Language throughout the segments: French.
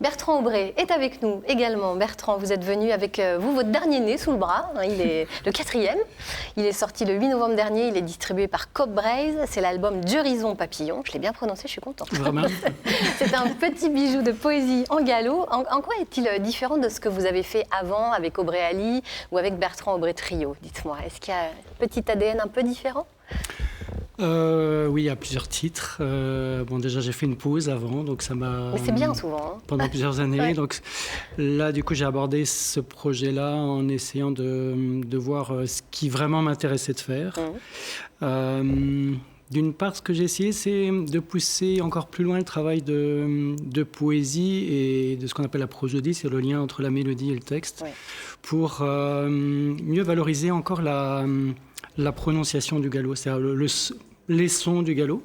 Bertrand Aubré est avec nous également. Bertrand, vous êtes venu avec vous, votre dernier né sous le bras. Il est le 4e. Il est sorti le 8 novembre dernier. Il est distribué par Coop Braze. C'est l'album Djerison Papillon. Je l'ai bien prononcé, je suis contente. Vraiment. C'est un petit bijou de poésie en gallo. En quoi est-il différent de ce que vous avez fait avant avec Aubré Ali ou avec Bertrand Aubré Trio? Dites-moi, est-ce qu'il y a un petit ADN un peu différent? Oui, il y a plusieurs titres. Déjà, j'ai fait une pause avant, donc ça m'a... Mais c'est bien souvent. Hein. Pendant plusieurs années. Ouais. Donc là, du coup, j'ai abordé ce projet-là en essayant de voir ce qui vraiment m'intéressait de faire. D'une part, ce que j'ai essayé, c'est de pousser encore plus loin le travail de poésie et de ce qu'on appelle la prosodie, c'est le lien entre la mélodie et le texte, pour mieux valoriser encore la prononciation du gallo, c'est-à-dire les sons du gallo.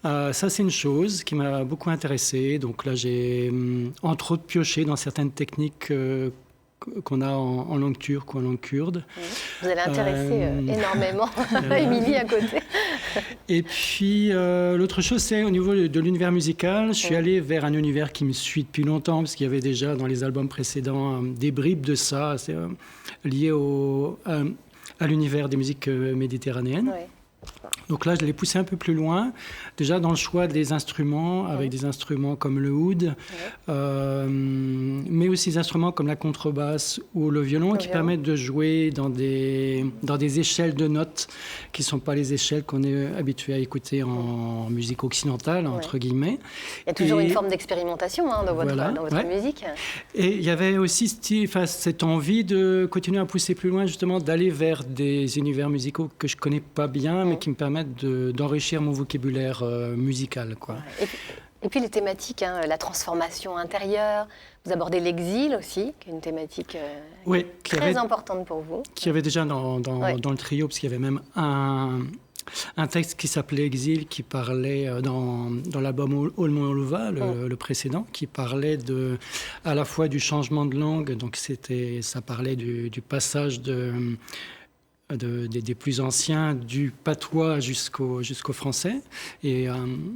Ça, c'est une chose qui m'a beaucoup intéressé. Donc là, j'ai entre autres pioché dans certaines techniques qu'on a en langue turque ou en langue kurde. Vous allez intéresser énormément Émilie à côté. Et puis, l'autre chose, c'est au niveau de l'univers musical, je suis allé vers un univers qui me suit depuis longtemps, parce qu'il y avait déjà dans les albums précédents des bribes de ça, c'est lié à l'univers des musiques méditerranéennes. Donc là, je l'ai poussé un peu plus loin, déjà dans le choix des instruments, avec des instruments comme le oud, mais aussi des instruments comme la contrebasse ou le violon, qui permettent de jouer dans des échelles de notes qui ne sont pas les échelles qu'on est habitué à écouter en musique occidentale, entre guillemets. Il y a toujours une forme d'expérimentation dans votre musique. Et il y avait aussi cette envie de continuer à pousser plus loin, justement, d'aller vers des univers musicaux que je ne connais pas bien, mais qui me permettent d'enrichir mon vocabulaire musical, quoi. Et puis les thématiques, la transformation intérieure, vous abordez l'exil aussi, qui est une thématique très importante pour vous. Qui avait déjà dans le trio, parce qu'il y avait même un texte qui s'appelait Exil, qui parlait dans l'album Olmo Oluva, le précédent, qui parlait à la fois du changement de langue, donc ça parlait du passage des plus anciens, du patois jusqu'au français, et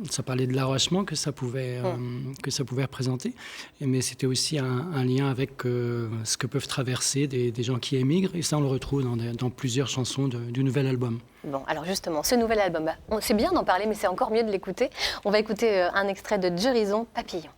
ça parlait de l'arrachement que ça pouvait représenter, mais c'était aussi un lien avec ce que peuvent traverser des gens qui émigrent, et ça on le retrouve dans plusieurs chansons du nouvel album. Bon, alors justement, ce nouvel album, c'est bien d'en parler, mais c'est encore mieux de l'écouter. On va écouter un extrait de Djerison Papillon.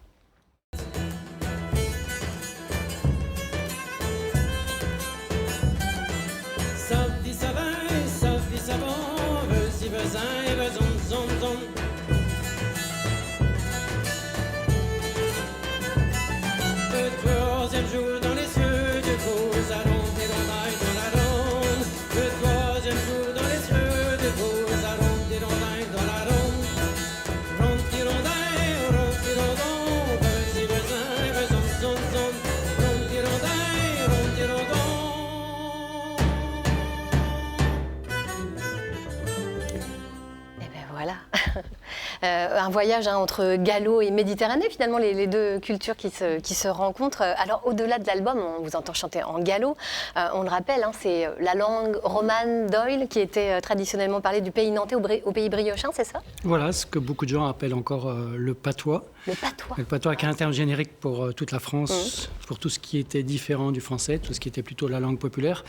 Un voyage entre gallo et Méditerranée, finalement, les deux cultures qui se rencontrent. Alors, au-delà de l'album, on vous entend chanter en gallo. On le rappelle, c'est la langue romane d'Oïl qui était traditionnellement parlée du pays nantais au pays briochin, c'est ça? Voilà, ce que beaucoup de gens appellent encore le patois. Le patois. Le patois qui est un terme générique pour toute la France, pour tout ce qui était différent du français, tout ce qui était plutôt la langue populaire.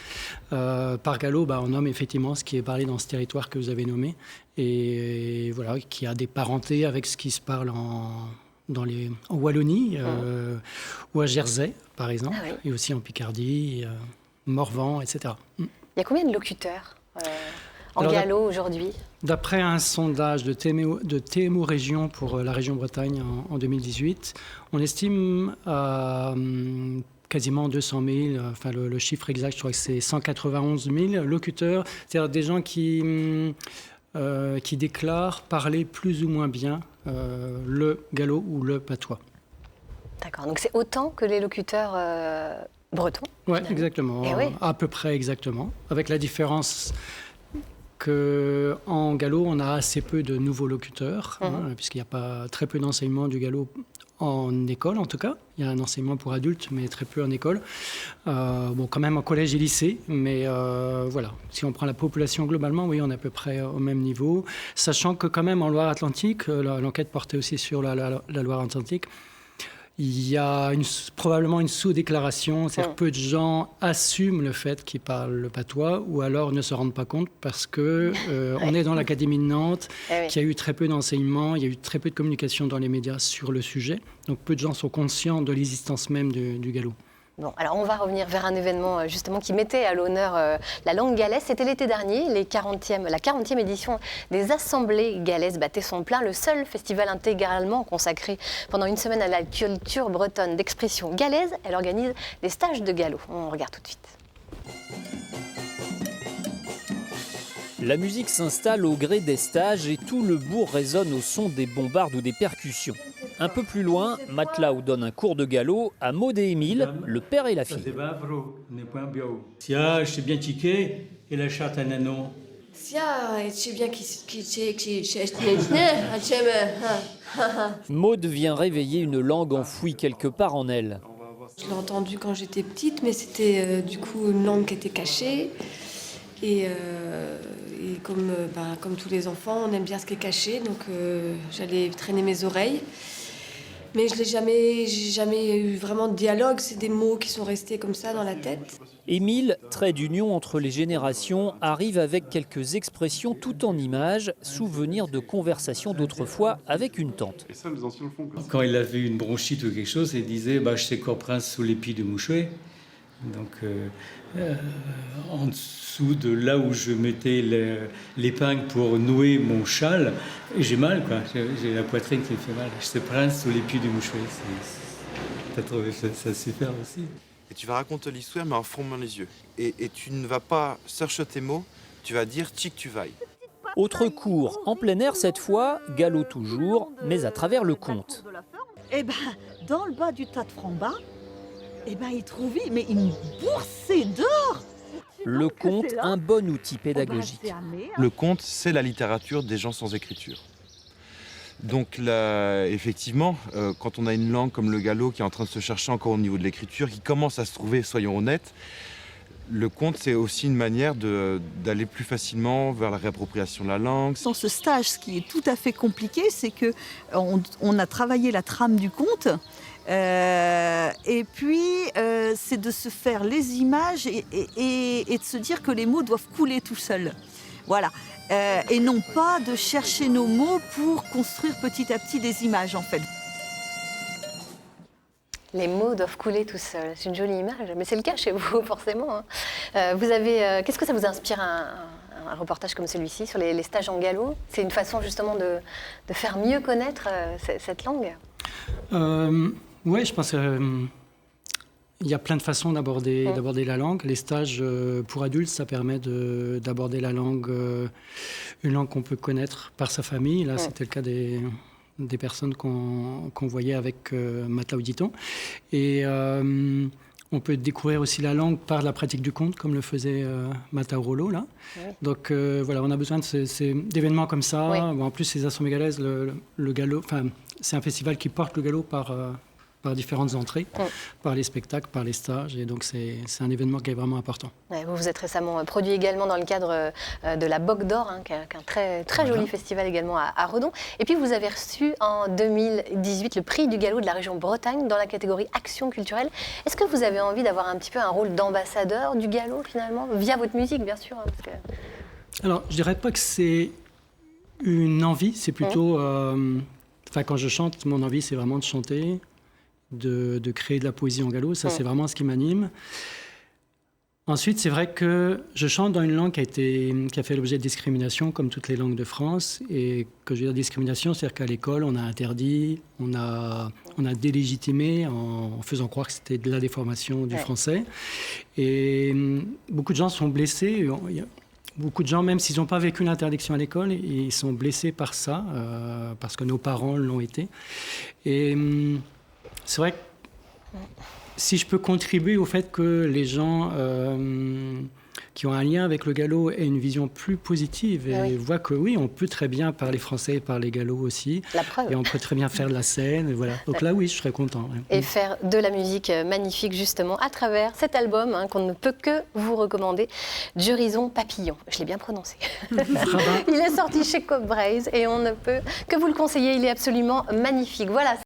Par gallo, on nomme effectivement ce qui est parlé dans ce territoire que vous avez nommé, et voilà, qui a des parentés avec ce qui se parle en Wallonie ou à Jersey, par exemple, et aussi en Picardie, Morvan, etc. Il y a combien de locuteurs en gallo aujourd'hui? D'après un sondage de TMO Région pour la région Bretagne en 2018, on estime à quasiment 200 000, enfin le chiffre exact, je crois que c'est 191 000 locuteurs, c'est-à-dire des gens qui déclarent parler plus ou moins bien le gallo ou le patois. D'accord, donc c'est autant que les locuteurs bretons? Oui, exactement, à peu près exactement, avec la différence qu'en gallo, on a assez peu de nouveaux locuteurs, puisqu'il n'y a pas très peu d'enseignement du gallo en école, en tout cas. Il y a un enseignement pour adultes, mais très peu en école. Quand même en collège et lycée, mais voilà. Si on prend la population globalement, oui, on est à peu près au même niveau. Sachant que quand même en Loire-Atlantique, l'enquête portait aussi sur la Loire-Atlantique, Il y a probablement une sous-déclaration, c'est-à-dire que peu de gens assument le fait qu'ils parlent le patois ou alors ne se rendent pas compte parce que on est dans l'Académie de Nantes, qui a eu très peu d'enseignements, il y a eu très peu de communication dans les médias sur le sujet. Donc peu de gens sont conscients de l'existence même du gallo. Bon, alors on va revenir vers un événement justement qui mettait à l'honneur la langue galaise. C'était l'été dernier, la 40e édition des Assemblées galaises battait son plein. Le seul festival intégralement consacré pendant une semaine à la culture bretonne d'expression galaise. Elle organise des stages de gallo. On regarde tout de suite. La musique s'installe au gré des stages et tout le bourg résonne au son des bombardes ou des percussions. Un peu plus loin, Matlaou donne un cours de gallo à Maud et Émile, le père et la fille. Sia, je bien tiqué et la chatte à nano. Maud vient réveiller une langue enfouie quelque part en elle. Je l'ai entendu quand j'étais petite, mais c'était du coup une langue qui était cachée. Et comme tous les enfants, on aime bien ce qui est caché, donc j'allais traîner mes oreilles. Mais j'ai jamais eu vraiment de dialogue, c'est des mots qui sont restés comme ça dans la tête. Émile, trait d'union entre les générations, arrive avec quelques expressions tout en images, souvenirs de conversations d'autrefois avec une tante. Quand il avait une bronchite ou quelque chose, il disait je sais quoi prince sous l'épi de mouchouet. Donc en dessous de là où je mettais l'épingle pour nouer mon châle, j'ai mal, quoi. J'ai la poitrine qui me fait mal. Je sais prince sous l'épi du mouchouet. T'as trouvé ça super aussi. Et tu vas raconter l'histoire, mais en fermant les yeux. Et tu ne vas pas chercher tes mots, tu vas dire tic tu vailles. Autre cours, en plein air cette fois, gallo toujours, mais à travers le conte. Eh ben, dans le bas du tas de francs-bas, il trouvait une boursée d'or. Le conte, un bon outil pédagogique. Le conte, c'est la littérature des gens sans écriture. Donc là, effectivement, quand on a une langue comme le gallo qui est en train de se chercher encore au niveau de l'écriture, qui commence à se trouver, soyons honnêtes, le conte, c'est aussi une manière d'aller plus facilement vers la réappropriation de la langue. Dans ce stage, ce qui est tout à fait compliqué, c'est qu'on a travaillé la trame du conte. Et puis, c'est de se faire les images et de se dire que les mots doivent couler tout seuls. Voilà. Et non pas de chercher nos mots pour construire petit à petit des images, en fait. Les mots doivent couler tout seuls. C'est une jolie image, mais c'est le cas chez vous, forcément. Qu'est-ce que ça vous inspire un reportage comme celui-ci sur les stages en gallo? C'est une façon justement de faire mieux connaître cette langue. Oui, je pense qu'il y a plein de façons d'aborder la langue. Les stages pour adultes, ça permet d'aborder la langue, une langue qu'on peut connaître par sa famille. Là, c'était le cas des personnes qu'on voyait avec Matlaou Diton. Et on peut découvrir aussi la langue par la pratique du conte, comme le faisait Matlaou Rollo, là. Oui. Donc voilà, on a besoin d'événements comme ça. Oui. Bon, en plus, les Assemblées galaises, le gallo, c'est un festival qui porte le gallo par différentes entrées, par les spectacles, par les stages. Et donc, c'est un événement qui est vraiment important. Ouais, vous vous êtes récemment produit également dans le cadre de la Boque d'Or, qui est un très joli festival également à Redon. Et puis, vous avez reçu en 2018 le prix du gallo de la région Bretagne dans la catégorie Action culturelle. Est-ce que vous avez envie d'avoir un petit peu un rôle d'ambassadeur du gallo, finalement, via votre musique, bien sûr parce que... Alors, je dirais pas que c'est une envie, c'est plutôt... quand je chante, mon envie, c'est vraiment de chanter, de créer de la poésie en gallo. Ça, c'est vraiment ce qui m'anime. Ensuite, c'est vrai que je chante dans une langue qui a fait l'objet de discrimination, comme toutes les langues de France. Et que je veux dire discrimination, c'est-à-dire qu'à l'école, on a interdit, on a délégitimé en faisant croire que c'était de la déformation du français. Et beaucoup de gens sont blessés. Beaucoup de gens, même s'ils n'ont pas vécu l'interdiction à l'école, ils sont blessés par ça, parce que nos parents l'ont été. Et c'est vrai que si je peux contribuer au fait que les gens qui ont un lien avec le gallo aient une vision plus positive et voient que oui, on peut très bien parler français et parler gallo aussi. La preuve. Et on peut très bien faire de la scène. Et voilà. Donc là, oui, je serais content. Et faire de la musique magnifique, justement, à travers cet album qu'on ne peut que vous recommander, Jurison Papillon. Je l'ai bien prononcé. Il est sorti chez Cobb Braze et on ne peut que vous le conseiller. Il est absolument magnifique. Voilà.